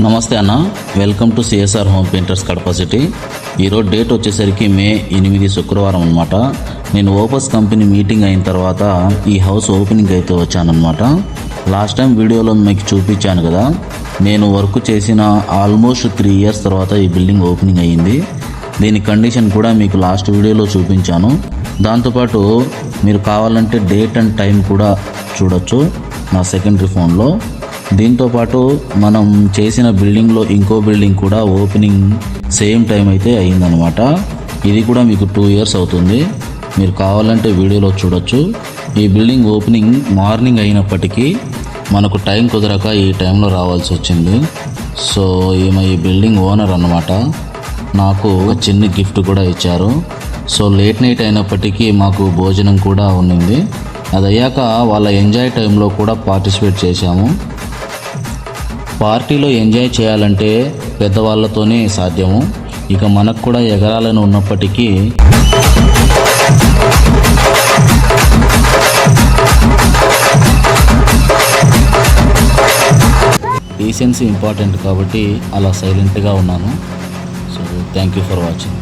నమస్తే అన్న, welcome to CSR home painters Kadapa city. ఈరోజు డేట్ వచ్చేసరికి మే 8 శుక్రవారం అనమాట. నేను ఓపస్ కంపెనీ మీటింగ్ అయిన తర్వాత ఈ హౌస్ ఓపెనింగ్ అయితే వచ్చానమాట. లాస్ట్ టైం వీడియోలో మీకు చూపించాను కదా, నేను వర్క్ చేసిన ఆల్మోస్ట్ 3 ఇయర్స్ తర్వాత ఈ బిల్డింగ్ ఓపెనింగ్ అయ్యింది. దీని కండిషన్ కూడా మీకు లాస్ట్ వీడియోలో చూపించాను. దాంతోపాటు మీరు కావాలంటే డేట్ అండ్ టైం కూడా చూడొచ్చు నా సెకండరీ ఫోన్లో. దీంతోపాటు మనం చేసిన బిల్డింగ్లో ఇంకో బిల్డింగ్ కూడా ఓపెనింగ్ సేమ్ టైం అయితే అయ్యిందనమాట. ఇది కూడా మీకు 2 ఇయర్స్ అవుతుంది. మీరు కావాలంటే వీడియోలో చూడొచ్చు. ఈ బిల్డింగ్ ఓపెనింగ్ మార్నింగ్ అయినప్పటికీ మనకు టైం కుదరక ఈ టైంలో రావాల్సి వచ్చింది. సో ఈమె ఈ బిల్డింగ్ ఓనర్ అన్నమాట. నాకు ఒక చిన్న గిఫ్ట్ కూడా ఇచ్చారు. సో లేట్ నైట్ అయినప్పటికీ మాకు భోజనం కూడా ఉన్నింది. అది అయ్యాక వాళ్ళ ఎంజాయ్ టైంలో కూడా పార్టిసిపేట్ చేశాము. పార్టీలో ఎంజాయ్ చేయాలంటే పెద్దవాళ్ళతోనే సాధ్యము. ఇక మనకు కూడా ఎగరాలని ఉన్నప్పటికీ డీసెన్సీ ఇంపార్టెంట్ కాబట్టి అలా సైలెంట్గా ఉన్నాను. So thank you for watching.